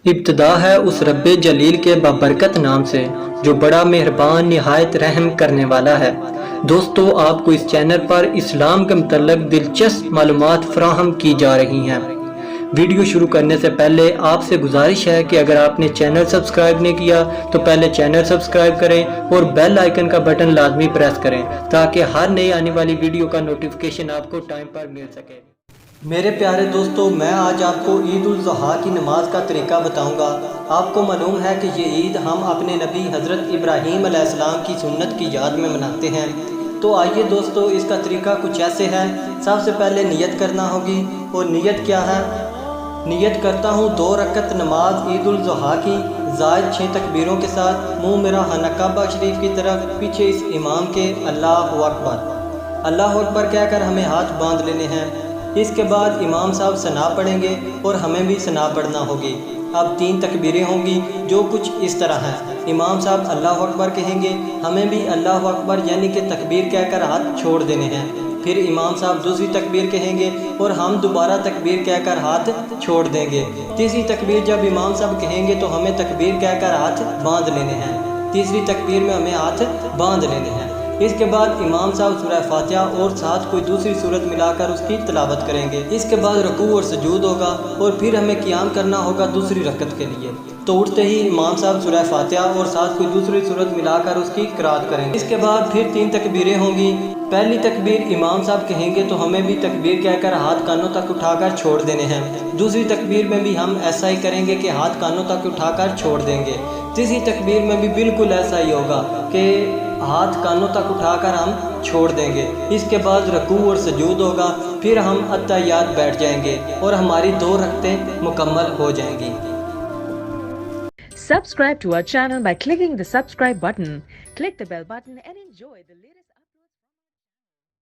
ابتدا ہے اس رب جلیل کے بابرکت نام سے جو بڑا مہربان نہایت رحم کرنے والا ہے۔ دوستو، آپ کو اس چینل پر اسلام کے متعلق دلچسپ معلومات فراہم کی جا رہی ہیں۔ ویڈیو شروع کرنے سے پہلے آپ سے گزارش ہے کہ اگر آپ نے چینل سبسکرائب نہیں کیا تو پہلے چینل سبسکرائب کریں اور بیل آئیکن کا بٹن لازمی پریس کریں تاکہ ہر نئی آنے والی ویڈیو کا نوٹیفیکیشن آپ کو ٹائم پر مل سکے۔ میرے پیارے دوستو، میں آج آپ کو عید الاضحیٰ کی نماز کا طریقہ بتاؤں گا۔ آپ کو معلوم ہے کہ یہ عید ہم اپنے نبی حضرت ابراہیم علیہ السلام کی سنت کی یاد میں مناتے ہیں۔ تو آئیے دوستو، اس کا طریقہ کچھ ایسے ہے۔ سب سے پہلے نیت کرنا ہوگی، اور نیت کیا ہے؟ نیت کرتا ہوں 2 رکعت نماز عید الاضحیٰ کی زائد 6 تکبیروں کے ساتھ، منہ میرا خانہ کعبہ شریف کی طرف، پیچھے اس امام کے اللہ اکبر اللہ اکبر کہہ کر ہمیں ہاتھ باندھ لینے ہیں۔ اس کے بعد امام صاحب ثنا پڑھیں گے اور ہمیں بھی ثنا پڑھنا ہوگی۔ اب 3 تکبیریں ہوں گی جو کچھ اس طرح ہیں۔ امام صاحب اللہ اکبر کہیں گے، ہمیں بھی اللہ اکبر یعنی کہ تکبیر کہہ کر ہاتھ چھوڑ دینے ہیں۔ پھر امام صاحب دوسری تکبیر کہیں گے اور ہم دوبارہ تکبیر کہہ کر ہاتھ چھوڑ دیں گے۔ تیسری تکبیر جب امام صاحب کہیں گے تو ہمیں تکبیر کہہ کر ہاتھ باندھ لینے ہیں۔ تیسری تکبیر میں ہمیں ہاتھ باندھ لینے ہیں۔ اس کے بعد امام صاحب سورہ فاتحہ اور ساتھ کوئی دوسری صورت ملا کر اس کی تلاوت کریں گے۔ اس کے بعد رکوع اور سجود ہوگا اور پھر ہمیں قیام کرنا ہوگا دوسری رکعت کے لیے۔ تو اٹھتے ہی امام صاحب سورہ فاتحہ اور ساتھ کوئی دوسری صورت ملا کر اس کی قرات کریں گے۔ اس کے بعد پھر 3 تکبیریں ہوں گی۔ پہلی تکبیر امام صاحب کہیں گے تو ہمیں بھی تکبیر کہہ کر ہاتھ کانوں تک اٹھا کر چھوڑ دینے ہیں۔ دوسری تکبیر میں بھی ہم ایسا ہی کریں گے کہ ہاتھ کانوں تک اٹھا کر چھوڑ دیں گے۔ تیسری تکبیر میں بھی بالکل ایسا ہی ہوگا کہ ہاتھ کانوں تک اٹھا کر ہم چھوڑ دیں گے۔ اس کے بعد رکوع اور سجود ہوگا، پھر ہم اتحیات بیٹھ جائیں گے اور ہماری 2 رکعتیں مکمل ہو جائیں گی۔ Subscribe to our channel by clicking the subscribe button. Click the bell button and enjoy the latest